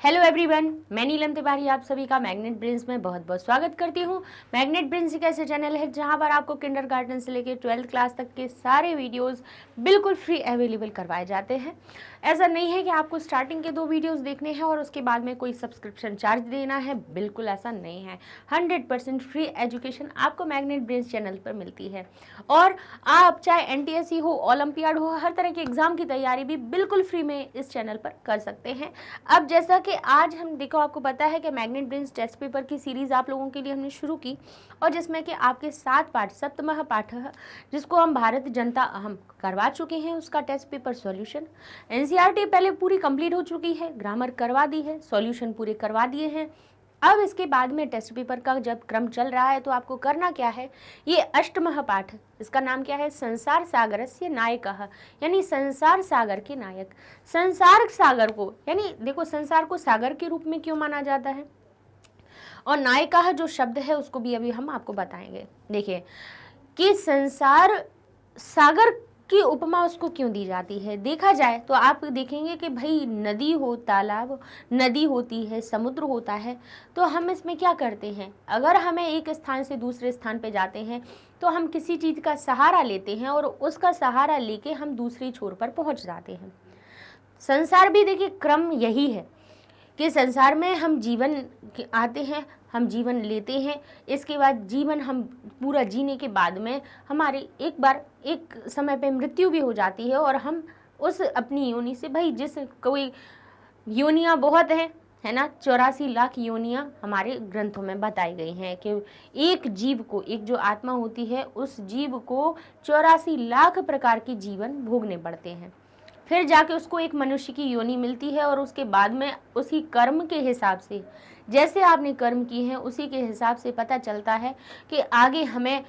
Hello everyone, मैं नीलम तिवारी आप सभी का मैग्नेट ब्रेन्स में बहुत बहुत स्वागत करती हूँ। मैग्नेट ब्रेन्स एक ऐसे चैनल है जहाँ पर आपको किंडरगार्टन से लेकर 12th क्लास तक के सारे वीडियोस बिल्कुल फ्री अवेलेबल करवाए जाते हैं। ऐसा नहीं है कि आपको स्टार्टिंग के 2 वीडियोस देखने हैं और उसके बाद में कोई सब्सक्रिप्शन चार्ज देना है, बिल्कुल ऐसा नहीं है। 100% फ्री एजुकेशन आपको मैग्नेट ब्रेन्स चैनल पर मिलती है और आप चाहे NTSE हो, ओलंपियाड हो, हर तरह के एग्जाम की तैयारी भी बिल्कुल फ्री में इस चैनल पर कर सकते हैं। अब जैसा कि आज हम देखो, आपको पता है कि मैग्नेट ब्रेन्स टेस्ट पेपर की सीरीज आप लोगों के लिए हमने शुरू की और जिसमें कि आपके 7 पाठ सप्तमः पाठ जिसको हम भारत जनता हम करवा चुके हैं, उसका टेस्ट पेपर सॉल्यूशन NCERT पहले पूरी कंप्लीट हो चुकी है, ग्रामर करवा दी है, सॉल्यूशन पूरे करवा दिए हैं। अब इसके बाद में टेस्ट पेपर का जब क्रम चल रहा है तो आपको करना क्या है, ये अष्टमः पाठ, इसका नाम क्या है, संसार सागरस्य नायकः, यानी संसार सागर के नायक। संसार सागर को, यानी देखो संसार को सागर के रूप में क्यों माना जाता है और नायकः जो शब्द है उसको भी अभी हम आपको बताएंगे। देखिए कि संसार सागर की उपमा उसको क्यों दी जाती है। देखा जाए तो आप देखेंगे कि भाई नदी हो, तालाब, नदी होती है, समुद्र होता है, तो हम इसमें क्या करते हैं, अगर हमें एक स्थान से दूसरे स्थान पे जाते हैं तो हम किसी चीज़ का सहारा लेते हैं और उसका सहारा लेके हम दूसरी छोर पर पहुंच जाते हैं। संसार भी देखिए क्रम यही है कि संसार में हम जीवन आते हैं, हम जीवन लेते हैं, इसके बाद जीवन हम पूरा जीने के बाद में हमारी एक बार एक समय पे मृत्यु भी हो जाती है और हम उस अपनी योनि से, भाई जिस कोई योनियाँ बहुत हैं, है ना, 84 लाख योनियाँ हमारे ग्रंथों में बताई गई हैं कि एक जीव को, एक जो आत्मा होती है उस जीव को 84 लाख प्रकार के जीवन भोगने पड़ते हैं, फिर जाके उसको एक मनुष्य की योनि मिलती है और उसके बाद में उसी कर्म के हिसाब से, जैसे आपने कर्म की है उसी के हिसाब से पता चलता है कि आगे हमें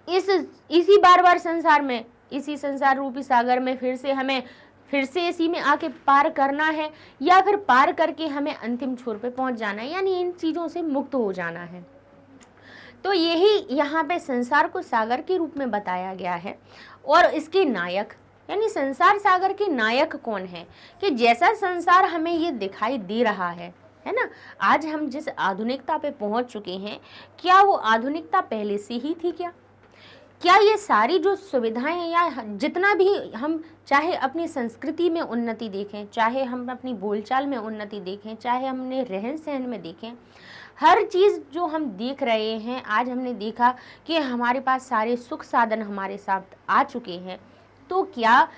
इसी बार बार संसार में, इसी संसार रूपी सागर में फिर से इसी में आके पार करना है या फिर पार करके हमें अंतिम छोर पे पहुंच जाना है, यानी इन चीज़ों से मुक्त हो जाना है। तो यही यहाँ पे संसार को सागर के रूप में बताया गया है और इसके नायक, यानी संसार सागर के नायक कौन है, कि जैसा संसार हमें ये दिखाई दे रहा है ना, आज हम जिस आधुनिकता पे पहुंच चुके हैं, क्या वो आधुनिकता पहले से ही थी क्या ये सारी जो सुविधाएं हैं या जितना भी हम चाहे अपनी संस्कृति में उन्नति देखें, चाहे हम अपनी बोलचाल में उन्नति देखें, चाहे हमने रहन सहन में देखें, हर चीज़ जो हम देख रहे हैं, आज हमने देखा कि हमारे पास सारे सुख साधन हमारे साथ आ चुके हैं। तो क्या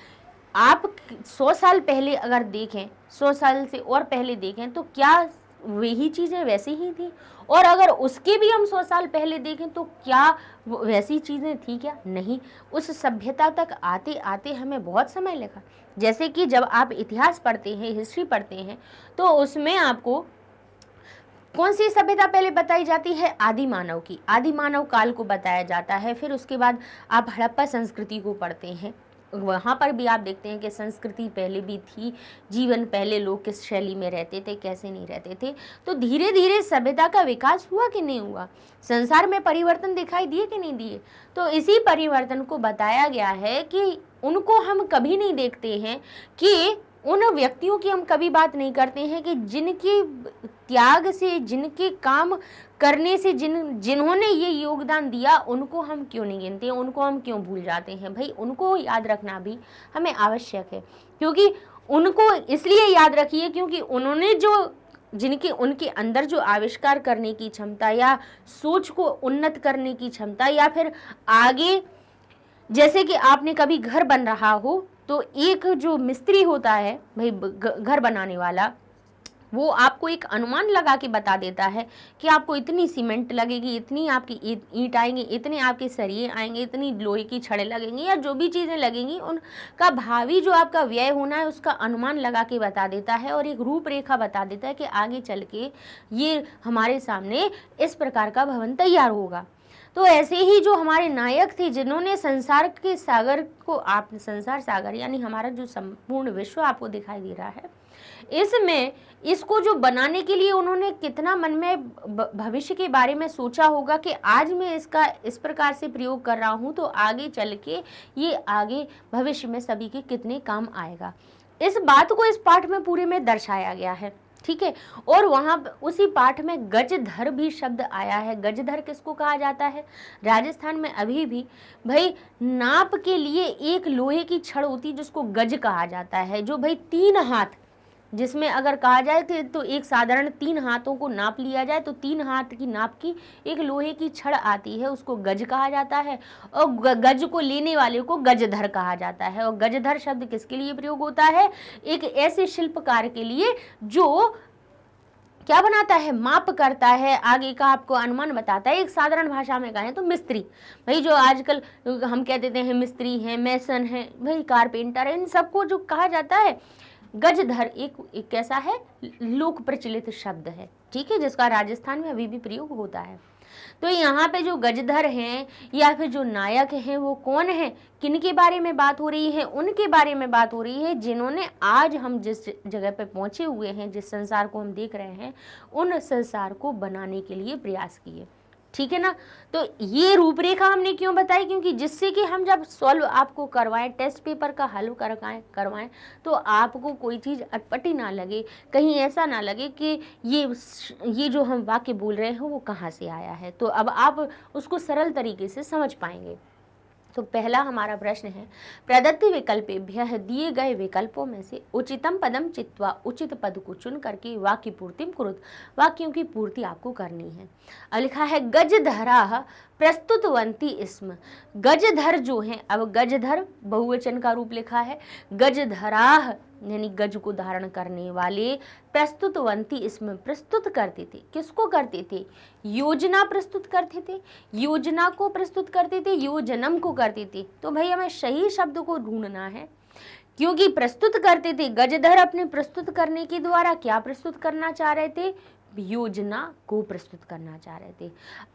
आप 100 साल पहले अगर देखें, 100 साल से और पहले देखें तो क्या वही चीज़ें वैसी ही थी, और अगर उसके भी हम 100 साल पहले देखें तो क्या वैसी चीज़ें थी क्या, नहीं। उस सभ्यता तक आते आते हमें बहुत समय लगा। जैसे कि जब आप इतिहास पढ़ते हैं, हिस्ट्री पढ़ते हैं, तो उसमें आपको कौन सी सभ्यता पहले बताई जाती है, आदि मानव की, आदि मानव काल को बताया जाता है। फिर उसके बाद आप हड़प्पा संस्कृति को पढ़ते हैं, वहाँ पर भी आप देखते हैं कि संस्कृति पहले भी थी, जीवन पहले लोग किस शैली में रहते थे, कैसे नहीं रहते थे। तो धीरे धीरे सभ्यता का विकास हुआ कि नहीं हुआ, संसार में परिवर्तन दिखाई दिए कि नहीं दिए। तो इसी परिवर्तन को बताया गया है कि उनको हम कभी नहीं देखते हैं, कि उन व्यक्तियों की हम कभी बात नहीं करते हैं कि जिनके त्याग से, जिनके काम करने से, जिन्होंने ये योगदान दिया, उनको हम क्यों नहीं गिनते, उनको हम क्यों भूल जाते हैं। भाई उनको याद रखना भी हमें आवश्यक है, क्योंकि उनको इसलिए याद रखिए क्योंकि उन्होंने उनके अंदर जो आविष्कार करने की क्षमता या सोच को उन्नत करने की क्षमता, या फिर आगे, जैसे कि आपने कभी घर बन रहा हो तो एक जो मिस्त्री होता है भाई, घर बनाने वाला, वो आपको एक अनुमान लगा के बता देता है कि आपको इतनी सीमेंट लगेगी, इतनी आपकी ईंट आएंगी, इतने आपके सरिये आएंगे, इतनी लोहे की छड़ें लगेंगी, या जो भी चीज़ें लगेंगी उनका भावी जो आपका व्यय होना है उसका अनुमान लगा के बता देता है और एक रूपरेखा बता देता है कि आगे चल के ये हमारे सामने इस प्रकार का भवन तैयार होगा। तो ऐसे ही जो हमारे नायक थे, जिन्होंने संसार के सागर को, आप संसार सागर यानी हमारा जो संपूर्ण विश्व आपको दिखाई दे रहा है, इसमें इसको जो बनाने के लिए उन्होंने कितना मन में भविष्य के बारे में सोचा होगा कि आज मैं इसका इस प्रकार से प्रयोग कर रहा हूँ तो आगे चल के ये आगे भविष्य में सभी के कितने काम आएगा। इस बात को इस पाठ में पूरे में दर्शाया गया है। ठीक है। और वहां उसी पाठ में गजधर भी शब्द आया है। गजधर किसको कहा जाता है? राजस्थान में अभी भी भाई नाप के लिए एक लोहे की छड़ होती है जिसको गज कहा जाता है, जो भाई 3 हाथ, जिसमें अगर कहा जाए तो एक साधारण 3 हाथों को नाप लिया जाए तो 3 हाथ की नाप की एक लोहे की छड़ आती है, उसको गज कहा जाता है। और गज को लेने वाले को गजधर कहा जाता है। और गजधर शब्द किसके लिए प्रयोग होता है? एक ऐसे शिल्पकार के लिए जो क्या बनाता है? माप करता है, आगे का आपको अनुमान बताता है। एक साधारण भाषा में कहें तो मिस्त्री, भाई जो आजकल हम कह देते हैं मिस्त्री हैं, मैसन हैं, भाई कारपेंटर है, इन सबको जो कहा जाता है गजधर एक कैसा है? लोक प्रचलित शब्द है, ठीक है, जिसका राजस्थान में अभी भी प्रयोग होता है। तो यहाँ पे जो गजधर हैं या फिर जो नायक हैं वो कौन है? किनके बारे में बात हो रही है? उनके बारे में बात हो रही है जिन्होंने आज हम जिस जगह पे पहुंचे हुए हैं, जिस संसार को हम देख रहे हैं, उन संसार को बनाने के लिए प्रयास किए, ठीक है ना। तो ये रूपरेखा हमने क्यों बताई? क्योंकि जिससे कि हम जब सॉल्व आपको करवाएं, टेस्ट पेपर का हल करवाएं तो आपको कोई चीज़ अटपटी ना लगे, कहीं ऐसा ना लगे कि ये जो हम वाक्य बोल रहे हैं वो कहाँ से आया है। तो अब आप उसको सरल तरीके से समझ पाएंगे। तो पहला हमारा प्रश्न है, प्रदत्त विकल्पेभ्यः दिए गए विकल्पों में से उचितम पदम चित्वा, उचित पद को चुन करके वाक्य पूर्तिम कुरुत, वाक्यों की पूर्ति आपको करनी है। अब लिखा है गजधराः प्रस्तुतवन्ति स्म। गजधर जो है, अब गजधर बहुवचन का रूप लिखा है, गजधराः यानी गज को धारण करने वाले, प्रस्तुतवन्ति इसमें प्रस्तुत करते थे। किसको करते थे? योजना प्रस्तुत करते थे, योजना को प्रस्तुत करते थे, योजनम को करते थे। तो भाई हमें सही शब्द को ढूंढना है, क्योंकि प्रस्तुत करते थे। गजधर अपने प्रस्तुत करने के द्वारा क्या प्रस्तुत करना चाह रहे थे? योजना को प्रस्तुत करना चाह रहे थे।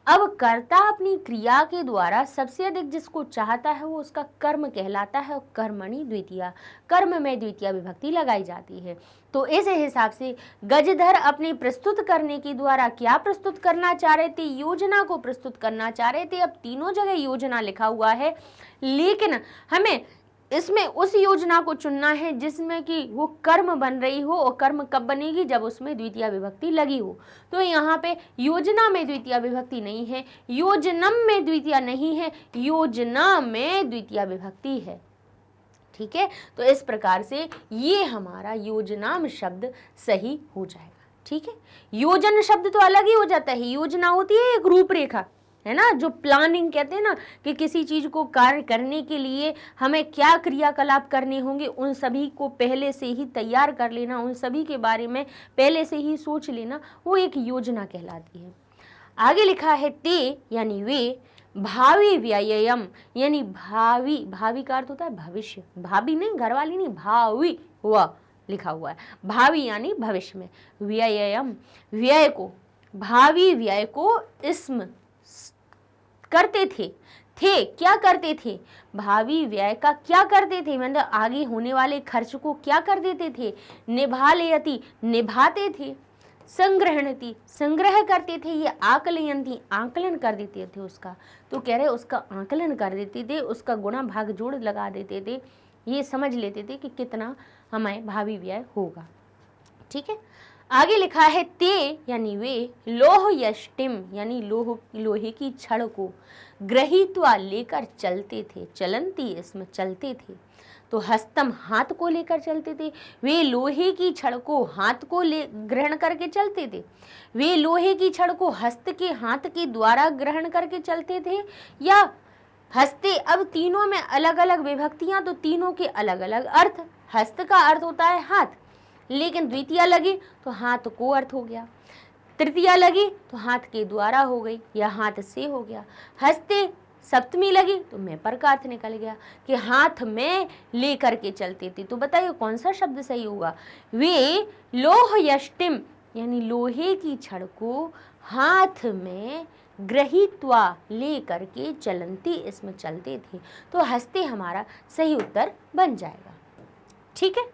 अब कर्ता अपनी क्रिया के द्वारा सबसे अधिक जिसको चाहता है वो उसका कर्म कहलाता है। और कर्मणि द्वितीया, कर्म में द्वितीया विभक्ति लगाई जाती है। तो इस हिसाब से गजधर अपने प्रस्तुत करने के द्वारा क्या प्रस्तुत करना चाह रहे थे? योजना को प्रस्तुत करना चाह रहे थे। अब तीनों जगह योजना लिखा हुआ है, लेकिन हमें इसमें उस योजना को चुनना है जिसमें कि वो कर्म बन रही हो, और कर्म कब बनेगी? जब उसमें द्वितीय विभक्ति लगी हो। तो यहाँ पे योजना में द्वितीय विभक्ति नहीं है, योजनम में द्वितीय नहीं है, योजना में द्वितीय विभक्ति है, ठीक है। तो इस प्रकार से ये हमारा योजनाम शब्द सही हो जाएगा, ठीक है। योजन शब्द तो अलग ही हो जाता है, योजना होती है एक रूपरेखा, है ना, जो प्लानिंग कहते हैं ना, कि किसी चीज को कार्य करने के लिए हमें क्या क्रियाकलाप करने होंगे उन सभी को पहले से ही तैयार कर लेना, उन सभी के बारे में पहले से ही सोच लेना, वो एक योजना कहलाती है। आगे लिखा है ते यानी वे, भावी व्ययम यानी भावी, भावी का अर्थ होता है भविष्य, भाभी नहीं, घरवाली नहीं, भावी हुआ लिखा हुआ है, भावी यानी भविष्य में, व्ययम व्यय को, भावी व्यय को इसम करते थे क्या करते थे? भावी व्यय का क्या करते थे? मतलब आगे होने वाले खर्च को क्या कर देते थे? निभालयति निभाते थे, संग्रहणति संग्रह करते थे, ये आकलयन्ति आकलन कर देते थे उसका। तो कह रहे उसका आकलन कर देते थे, उसका गुणा भाग जोड़ लगा देते थे, ये समझ लेते थे कि कितना हमें भावी व्यय होगा, ठीक है। आगे लिखा है ते यानी वे, लोह यष्टिम यानी लोहे की छड़ को ग्रहीत्वा लेकर चलते थे, चलंती इसमें चलते थे। तो हस्तम हाथ को लेकर चलते थे, वे लोहे की छड़ को हाथ को ले ग्रहण करके चलते थे, वे लोहे की छड़ को हस्त के हाथ के द्वारा ग्रहण करके चलते थे या हस्ते। अब तीनों में अलग अलग विभक्तियां, तो तीनों के अलग अलग अर्थ। हस्त का अर्थ होता है हाथ, लेकिन द्वितीय लगी तो हाथ को अर्थ हो गया, तृतीया लगी तो हाथ के द्वारा हो गई या हाथ से हो गया, हस्ते सप्तमी लगी तो मैं पर का अर्थ निकल गया कि हाथ में लेकर के चलते थे। तो बताइए कौन सा शब्द सही होगा? वे लोह यष्टिम यानी लोहे की छड़ को हाथ में ग्रहीत्वा ले करके चलंती इसमें चलते थे। तो हस्ते हमारा सही उत्तर बन जाएगा, ठीक है।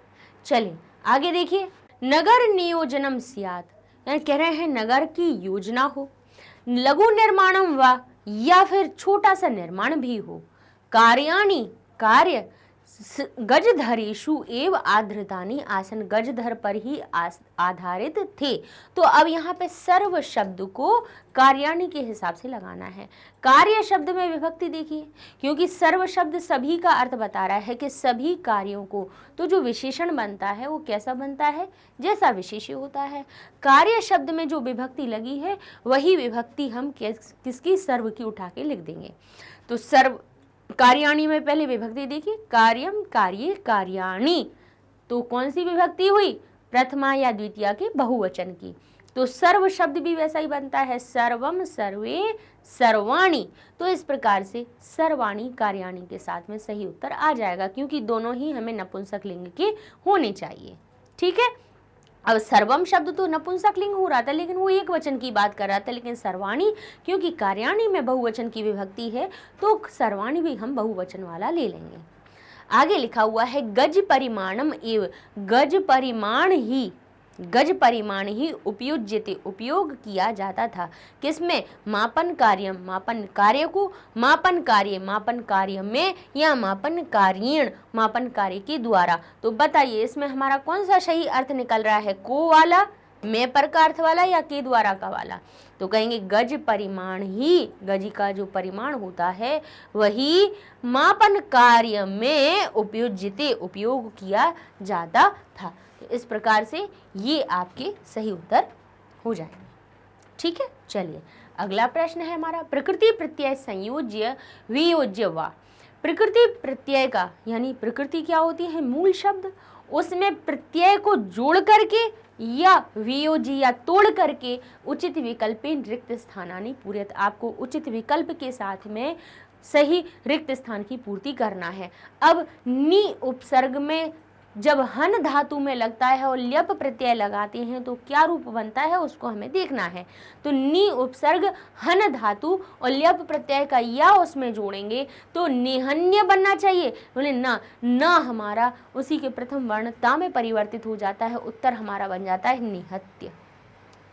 चलिए आगे देखिए, नगर नियोजनम स्यात् यानी कह रहे हैं नगर की योजना हो, लघु निर्माणम व या फिर छोटा सा निर्माण भी हो, कार्याणि कार्य गजधरेषु एव आधृतानि आसन, गजधर पर ही आधारित थे। तो अब यहाँ पे सर्व शब्द को कार्याणि के हिसाब से लगाना है। कार्य शब्द में विभक्ति देखिए, क्योंकि सर्व शब्द सभी का अर्थ बता रहा है कि सभी कार्यों को, तो जो विशेषण बनता है वो कैसा बनता है, जैसा विशेष्य होता है। कार्य शब्द में जो विभक्ति लगी है वही विभक्ति हम किसकी, सर्व की उठा के लिख देंगे। तो सर्व कार्याणि में पहले विभक्ति देखिए, कार्यम, कार्ये, कार्याणि, तो कौन सी विभक्ति हुई, प्रथमा या द्वितीया के बहुवचन की। तो सर्व शब्द भी वैसा ही बनता है, सर्वम, सर्वे, सर्वाणि। तो इस प्रकार से सर्वाणि कार्याणि के साथ में सही उत्तर आ जाएगा, क्योंकि दोनों ही हमें नपुंसक लिंग के होने चाहिए। ठीक है, अब सर्वम शब्द तो नपुंसक लिंग हो रहा था, लेकिन वो एक वचन की बात कर रहा था, लेकिन सर्वाणि क्योंकि कार्याणि में बहुवचन की विभक्ति है तो सर्वाणि भी हम बहुवचन वाला ले लेंगे। आगे लिखा हुआ है गज परिमाणम एव, गज परिमाण ही उपयुज्यते, उपयोग किया जाता था। किसमें, मापन कार्यम, मापन कार्य को, मापन कार्य में, या मापन कार्यण, मापन कार्य के द्वारा। तो बताइए इसमें हमारा कौन सा सही अर्थ निकल रहा है, को वाला, में पर का अर्थ वाला, या के द्वारा का वाला। तो कहेंगे गज परिमाण ही, गज का जो परिमाण होता है वही मापन कार्य में उपयुज्यते, उपयोग किया जाता था। इस प्रकार से ये आपके सही उत्तर हो जाएंगे। ठीक है, चलिए अगला प्रश्न है हमारा, प्रकृति प्रत्यय संयोज्य वियोज्य वा। प्रकृति प्रत्यय का, यानी प्रकृति क्या होती है, मूल शब्द, उसमें प्रत्यय को जोड़ करके या वियोजी या तोड़ करके उचित विकल्पेन रिक्त स्थानानि पूर्यत, आपको उचित विकल्प के साथ में सही रिक्त स्थान की पूर्ति करना है। अब नि उपसर्ग में जब हन धातु में लगता है और ल्यप प्रत्यय लगाते हैं तो क्या रूप बनता है उसको हमें देखना है। तो नि उपसर्ग हन धातु और ल्यप प्रत्यय का या उसमें जोड़ेंगे तो निहन्य बनना चाहिए, बोले ना, ना हमारा उसी के प्रथम वर्ण ता में परिवर्तित हो जाता है, उत्तर हमारा बन जाता है निहत्य।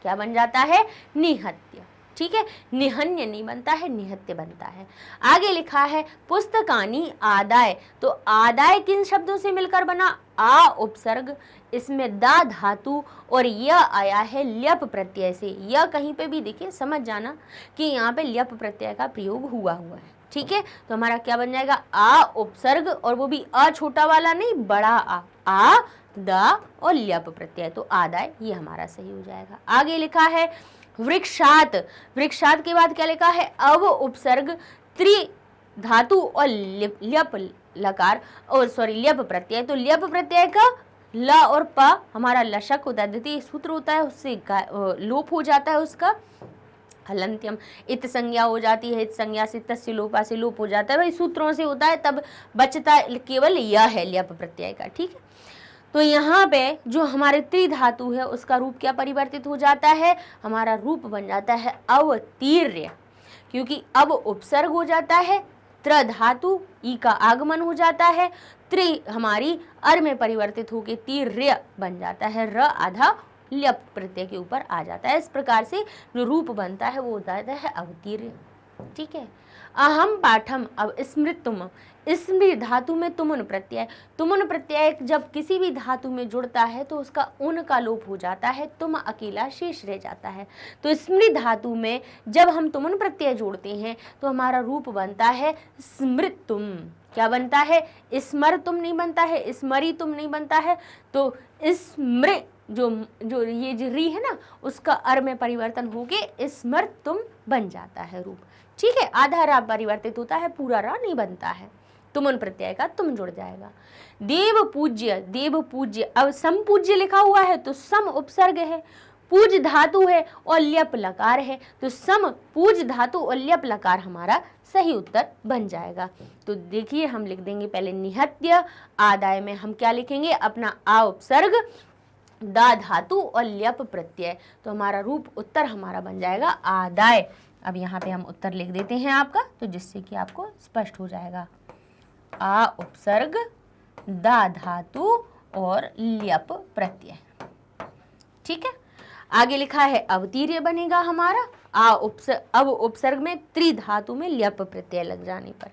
क्या बन जाता है, निहत्य। ठीक है, निहन्य नहीं बनता है, निहत्य बनता है। आगे लिखा है पुस्तकानि आदाय, तो आदाय किन शब्दों से मिलकर बना, आ उपसर्ग, इसमें दा धातु और यह आया है ल्यप प्रत्यय से। यह कहीं पे भी देखिए समझ जाना कि यहाँ पे ल्यप प्रत्यय का प्रयोग हुआ है। ठीक है, तो हमारा क्या बन जाएगा, आ उपसर्ग, और वो भी अ छोटा वाला नहीं, बड़ा आ दा और ल्यप प्रत्यय, तो आदाय ये हमारा सही हो जाएगा। आगे लिखा है वृक्षात, वृक्षात के बाद क्या लिखा है, अव उपसर्ग त्रि धातु और ल्यप लकार, और सॉरी ल्यप प्रत्यय, तो ल्यप प्रत्यय का ल और प हमारा लशक होता है, द्वितीय सूत्र होता है, उससे लोप हो जाता है, उसका हलंत्यम, इत संज्ञा हो जाती है, इत संज्ञा से तस्य लोपा से लोप हो जाता है, भाई सूत्रों से होता है, तब बचता केवल यह है ल्यप प्रत्यय का। ठीक है, तो यहाँ पे जो हमारे त्रिधातु है उसका रूप क्या परिवर्तित हो जाता है, हमारा रूप बन जाता है अवतीर्य, क्योंकि अब उपसर्ग हो जाता है, त्र धातु ई का आगमन हो जाता है, त्रि हमारी अर में परिवर्तित होकर तीर्य बन जाता है, र आधा ल्यप प्रत्यय के ऊपर आ जाता है। इस प्रकार से जो रूप बनता है वो होता है अवतीर्य। ठीक है, अहम पाठम, अब स्मृतुम, स्मृत धातु में तुमुन प्रत्यय, तुमुन प्रत्यय जब किसी भी धातु में जुड़ता है तो उसका उन का लोप हो जाता है, तुम अकेला शेष रह जाता है। तो स्मृत धातु में जब हम तुमुन प्रत्यय जोड़ते हैं तो हमारा रूप बनता है स्मृतुम। क्या बनता है, स्मर तुम नहीं बनता है, स्मरी तुम नहीं बनता है, तो स्मृ जो ये जो री है ना उसका अर में परिवर्तन होके स्मर तुम बन जाता है रूप। ठीक है, आधा रा परिवर्तित होता है, पूरा रा नहीं बनता है, तुमन प्रत्यय का तुम जुड़ जाएगा। देव पूज्य, देव पूज्य, अब सम पूज्य लिखा हुआ है तो सम उपसर्ग है, पूज धातु है और ल्यप लकार है, तो सम पूज धातु और ल्यप लकार हमारा सही उत्तर बन जाएगा। तो देखिए हम लिख देंगे पहले निहत्य, आदाय में हम क्या लिखेंगे, अपना आ उपसर्ग, दा धातु और ल्यप प्रत्यय, तो हमारा रूप उत्तर हमारा बन जाएगा आदाय। अब यहाँ पे हम उत्तर लिख देते हैं आपका, तो जिससे कि आपको स्पष्ट हो जाएगा, आ उपसर्ग, दा धातु और ल्यप प्रत्यय। ठीक है, आगे लिखा है अवतीर्य बनेगा हमारा, अब उपसर्ग में त्रि धातु में ल्यप प्रत्यय लग जाने पर।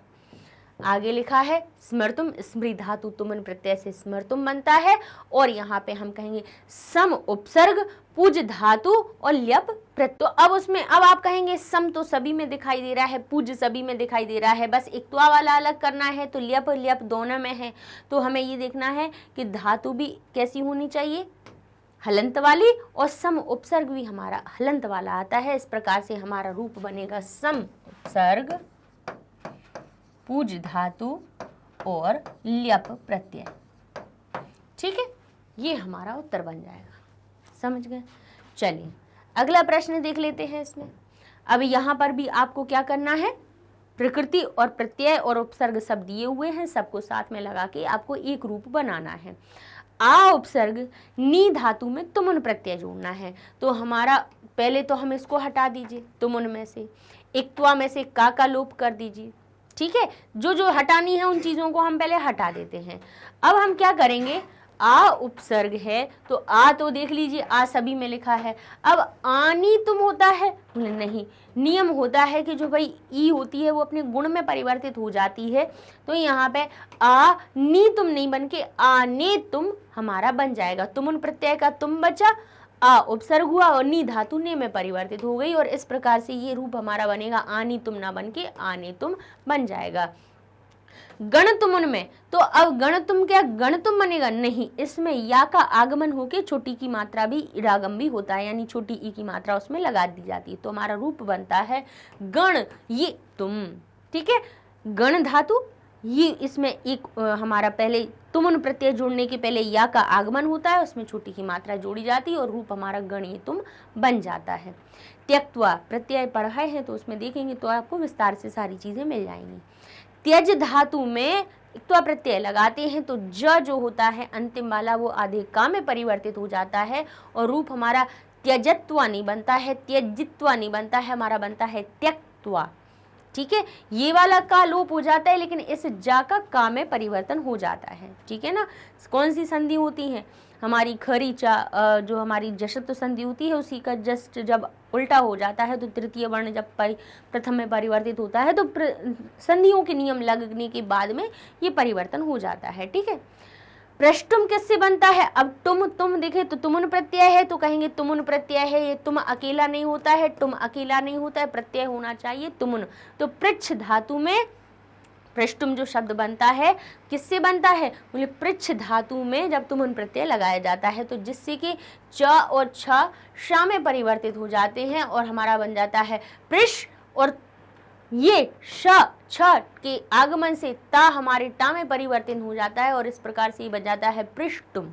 आगे लिखा है स्मृतुम, स्मृ धातु तुमन प्रत्यय से स्मृतुम बनता है। और यहाँ पे हम कहेंगे सम उपसर्ग पूज धातु और ल्यप प्रत्यय। तो अब उसमें अब आप कहेंगे सम तो सभी में दिखाई दे रहा है, पूज सभी में दिखाई दे रहा है, बस एक त्वा वाला अलग करना है, तो ल्यप ल्यप दोनों में है। तो हमें ये देखना है कि धातु भी कैसी होनी चाहिए, हलंत वाली, और सम उपसर्ग भी हमारा हलंत वाला आता है। इस प्रकार से हमारा रूप बनेगा सम उपसर्ग पूज धातु और ल्यप प्रत्यय। ठीक है, ये हमारा उत्तर बन जाएगा। समझ गए? चलिए अगला प्रश्न देख लेते हैं इसमें। अब यहाँ पर भी आपको क्या करना है, प्रकृति और प्रत्यय और उपसर्ग सब दिए हुए हैं, सबको साथ में लगा के आपको एक रूप बनाना है। आ उपसर्ग नी धातु में तुमुन प्रत्यय जोड़ना है। तो हमारा पहले तो हम इसको हटा दीजिए, तुमुन में से इक्त्वा में से का लोप कर दीजिए। ठीक है, जो जो हटानी है उन चीज़ों को हम पहले हटा देते हैं। अब हम क्या करेंगे, आ उपसर्ग है तो आ तो देख लीजिए आ सभी में लिखा है। अब आनी तुम होता है, बोले नहीं, नियम होता है कि जो भाई ई होती है वो अपने गुण में परिवर्तित हो जाती है। तो यहाँ पे आ नी तुम नहीं बन के आने तुम हमारा बन जाएगा। तुमुन प्रत्यय का तुम बचा, आ उपसर्ग हुआ और नी धातु ने में परिवर्तित हो गई, और इस प्रकार से ये रूप हमारा बनेगा आनी तुम ना बन के आने तुम बन जाएगा। गण तुमुन में तो अब गण तुम क्या गण तुम बनेगा, नहीं, इसमें या का आगमन होके छोटी की मात्रा भी इडागम भी होता है, यानी छोटी ई की मात्रा उसमें लगा दी जाती है। तो हमारा रूप बनता है गण ये तुम। ठीक है, गण धातु ये इसमें एक हमारा पहले तुमुन प्रत्यय जोड़ने के पहले या का आगमन होता है, उसमें छोटी की मात्रा जोड़ी जाती है और रूप हमारा गण ये तुम बन जाता है। त्यक्त्वा प्रत्यय पढ़ाए हैं तो उसमें देखेंगे तो आपको विस्तार से सारी चीजें मिल जाएंगी। त्यज धातु में त्वा प्रत्यय लगाते हैं तो ज जो होता है अंतिम वाला वो आधे का में परिवर्तित हो जाता है और रूप हमारा त्यजत्वा नहीं बनता है, त्यजित्वा नहीं बनता है, हमारा बनता है त्यक्त्वा। ठीक है, ये वाला का लोप हो जाता है लेकिन इस जा का में परिवर्तन हो जाता है। ठीक है ना, कौन सी संधि होती है हमारी खरी चा, जो हमारी जशत्व संधि होती है उसी का जस्ट जब उल्टा हो जाता है तो तृतीय वर्ण जब प्रथम में परिवर्तित होता है तो संधियों के नियम लगने के बाद में ये परिवर्तन हो जाता है। ठीक है, पृष्ठुम किससे बनता है, अब तुम देखे तो तुमुन प्रत्यय है तो कहेंगे तुमुन प्रत्यय है, ये तुम अकेला नहीं होता है, तुम अकेला नहीं होता है, प्रत्यय होना चाहिए तुमुन। तो पृच्छ धातु में पृष्ठुम जो शब्द बनता है किससे बनता है, बोले पृच्छ धातु में जब तुमुन प्रत्यय लगाया जाता है तो जिससे कि च और छ श में परिवर्तित हो जाते हैं और हमारा बन जाता है पृष, और ये श छ के आगमन से ता हमारे टा में परिवर्तन हो जाता है और इस प्रकार से ये बन जाता है पृष्ठुम।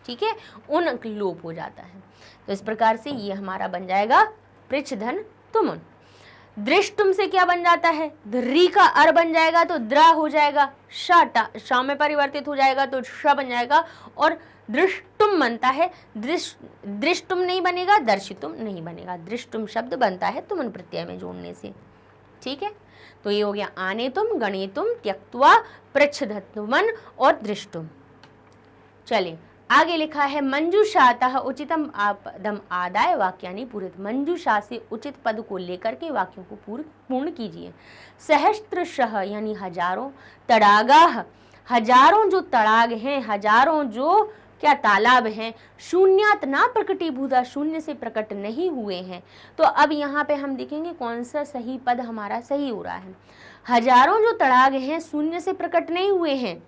ठीक है, उन लोप हो जाता है। तो इस प्रकार से ये हमारा बन जाएगा पृच्छ धन तुमुन। दृष्टुम से क्या बन जाता है, री का अर बन जाएगा तो द्रा हो जाएगा, श में परिवर्तित हो जाएगा तो श बन जाएगा और दृष्टुम बनता है। दृष्टुम नहीं बनेगा, दर्शितुम नहीं बनेगा, दृष्टुम शब्द बनता है तुमुन प्रत्यय में जोड़ने से। ठीक है, तो ये हो गया आने तुम, गणे तुम, त्यक्त्वा, पृच्छधत्वमन और दृष्टुम। चलिए आगे लिखा है मंजूषातः उचितम पदम आदाय वाक्यानि पूरित। मंजूषा से उचित पद को लेकर के वाक्यों को पूर्ण कीजिए। सहस्त्रशः यानी हजारों, तड़ागाः हजारों जो तड़ाग हैं, हजारों जो क्या तालाब हैं, शून्यात ना प्रकटीभूता शून्य से प्रकट नहीं हुए हैं। तो अब यहाँ पे हम देखेंगे कौन सा सही पद हमारा सही हो रहा है। हजारों जो तड़ाग हैं शून्य से प्रकट नहीं हुए हैं,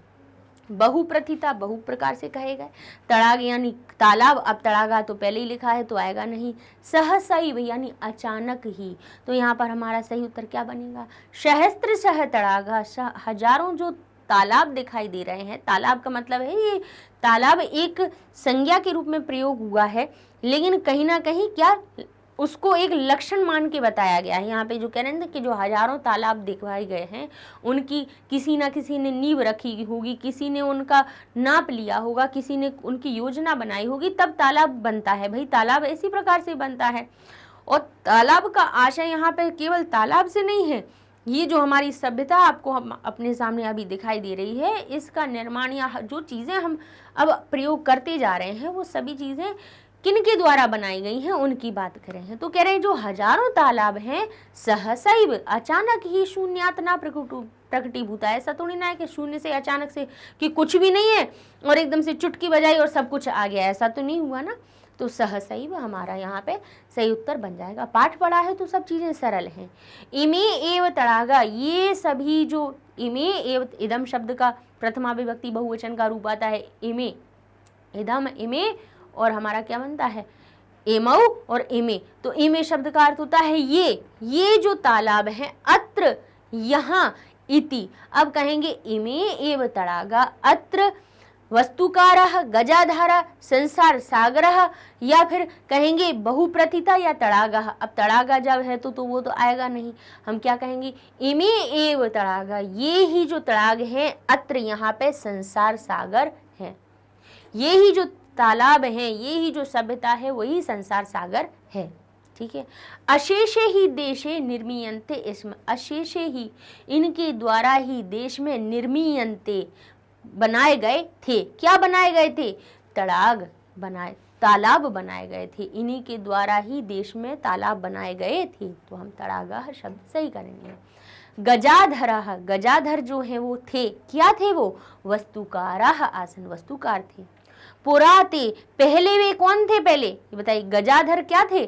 बहुप्रथिता बहु प्रकार से कहे गए। तड़ाग यानी तालाब, अब तड़ागा तो पहले ही लिखा है तो आएगा नहीं। सहसैव यानी अचानक ही, तो यहाँ पर हमारा सही उत्तर क्या बनेगा, सहस्त्रशः तड़ागा, हजारों जो तालाब दिखाई दे रहे हैं। तालाब का मतलब है ये तालाब एक संज्ञा के रूप में प्रयोग हुआ है, लेकिन कहीं ना कहीं क्या उसको एक लक्षण मान के बताया गया है। यहाँ पे जो कह रहे हैं कि जो हजारों तालाब दिखवाए गए हैं उनकी किसी ना किसी ने नींव रखी होगी, किसी ने उनका नाप लिया होगा, किसी ने उनकी योजना बनाई होगी, तब तालाब बनता है। भाई तालाब इसी प्रकार से बनता है। और तालाब का आशय यहाँ पे केवल तालाब से नहीं है, ये जो हमारी सभ्यता आपको हम अपने सामने अभी दिखाई दे रही है, इसका निर्माण या जो चीज़ें हम अब प्रयोग करते जा रहे हैं वो सभी चीज़ें किनके द्वारा बनाई गई हैं उनकी बात कर रहे हैं। तो कह रहे हैं जो हजारों तालाब हैं सहसैव अचानक ही शून्यात ना प्रकटीभूता। ऐसा थोड़ी ना है कि शून्य से अचानक से कि कुछ भी नहीं है और एकदम से चुटकी बजाई और सब कुछ आ गया, ऐसा तो नहीं हुआ ना। तो सहसैव हमारा यहाँ पे सही उत्तर बन जाएगा। पाठ पढ़ा है तो सब चीजें सरल हैं। इमे एव तड़ागा, ये सभी जो इमे एव इदम शब्द का प्रथमा विभक्ति बहुवचन का रूप आता है इमे, इदम इमे, और हमारा क्या बनता है एमौ और इमे। तो इमे शब्द का अर्थ होता है ये जो तालाब है, अत्र यहाँ, इति। अब कहेंगे इमे एव तड़ागा, अत्र वस्तुकारः गजाधारा संसार सागरः, या फिर कहेंगे बहुप्रथिता या तड़ागा। अब तड़ागा जब है तो वो तो आएगा नहीं, हम क्या कहेंगे इमे एव तड़ागा, ये ही जो तड़ाग है, अत्र यहाँ पे संसार सागर है, ये ही जो तालाब है, ये ही जो सभ्यता है वही संसार सागर है। ठीक है। अशेषे ही देशे निर्मीयन्ते इसमें, अशेषे ही इनके द्वारा ही देश में निर्मीयन्ते बनाए गए थे। क्या बनाए गए थे? तड़ाग बनाए, तालाब बनाए गए थे, इन्हीं के द्वारा ही देश में तालाब बनाए गए थे। तो हम तड़ागा शब्द सही करेंगे। गजाधरः, गजाधर जो है वो थे, क्या थे वो? वस्तुकारः आसन, वस्तुकार थे। पुराते, पहले वे कौन थे? पहले ये बताइए, गजाधर क्या थे?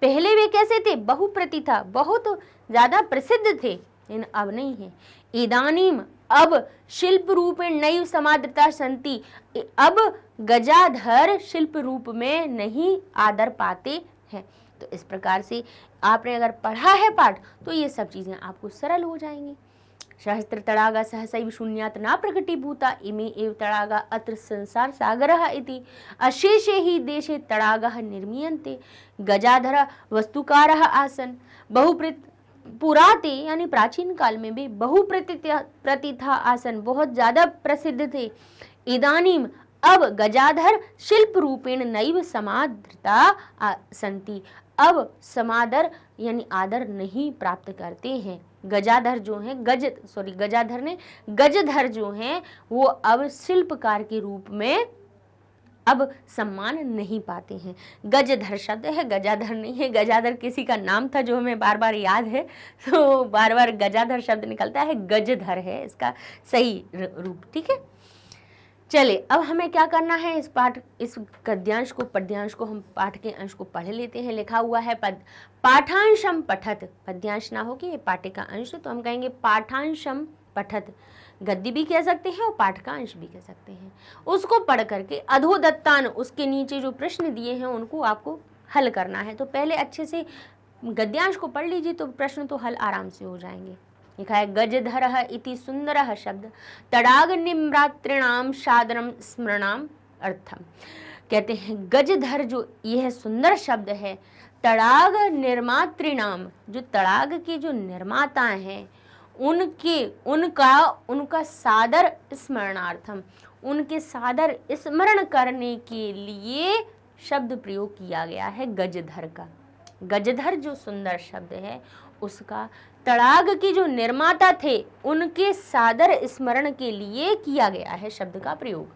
पहले वे कैसे थे? बहुप्रतिथा, बहुत ज्यादा प्रसिद्ध थे, इन अब नहीं है। इदानीम, अब शिल्प रूप में नैव समादृता संति, अब गजाधर शिल्प रूप में नहीं आदर पाते हैं। तो इस प्रकार से आपने अगर पढ़ा है पाठ तो ये सब चीजें आपको सरल हो जाएंगी। सहस्त्र तड़ागा सहसैव शून्यात् न प्रकटीभूता, इमे एव तड़ागा अत्र संसार सागरः इति। अशेषे ही देशे तड़ागः निर्मीयन्ते, गजाधर वस्तुकारः आसन। पुराते यानी प्राचीन काल में भी बहुप्रतिथा आसन, बहुत ज्यादा प्रसिद्ध थे। इदानीम, अब गजाधर शिल्प रूपेण नैव समादृता संति, अब समादर यानी आदर नहीं प्राप्त करते हैं। गजाधर जो है गजधर जो हैं वो अब शिल्पकार के रूप में अब सम्मान नहीं पाते हैं। गजधर शब्द है, गजाधर नहीं है। गजाधर किसी का नाम था जो हमें बार बार याद है, तो बार बार गजाधर शब्द निकलता है, गजधर है इसका सही रूप। ठीक है, चले अब हमें क्या करना है, इस गद्यांश को पद्यांश को हम पाठ के अंश को पढ़ लेते हैं। लिखा हुआ है पाठांशम पठत, पद्यांश ना हो कि ये पाठ्य का अंश, तो हम कहेंगे पाठांशम पठत। गद्य भी कह सकते हैं और पाठ का अंश भी कह सकते हैं। उसको पढ़ करके अधोदत्तान, उसके नीचे जो प्रश्न दिए हैं उनको आपको हल करना है। तो पहले अच्छे से गद्यांश को पढ़ लीजिए तो प्रश्न तो हल आराम से हो जाएंगे। लिखा है गजधरः इति सुंदरः शब्द तड़ाग निम्रात्रिणाम सादरम स्मरणाम अर्थम। कहते हैं गजधर जो यह सुंदर शब्द है, तड़ाग निर्मात्रिणाम, जो तड़ाग के जो निर्माता हैं उनका सादर स्मरणार्थम, उनके सादर स्मरण करने के लिए शब्द प्रयोग किया गया है गजधर का। गजधर जो सुंदर शब्द है उसका तड़ाग के जो निर्माता थे उनके सादर स्मरण के लिए किया गया है शब्द का प्रयोग।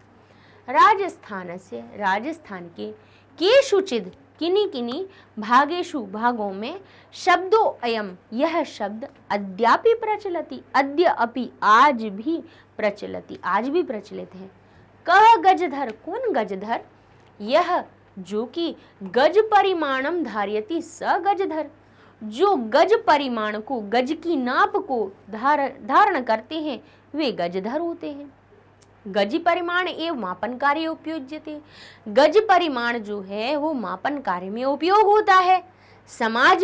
राजस्थान के केषुचिद किन्हीं किन्हीं भागेषु भागों में शब्दों अयम, यह शब्द अद्यापि प्रचलति, अद्य अपि आज भी प्रचलति, आज भी प्रचलित है। कह गजधर, कौन गजधर? यह जो कि गज परिमाणम धार्यति स गजधर, जो गज परिमाण को, गज की नाप को धारण करते हैं वे गजधर होते हैं। गज परिमाण एवं मापन कार्य उपयोज्यते, गज परिमाण जो है वो मापन कार्य में उपयोग होता है। समाज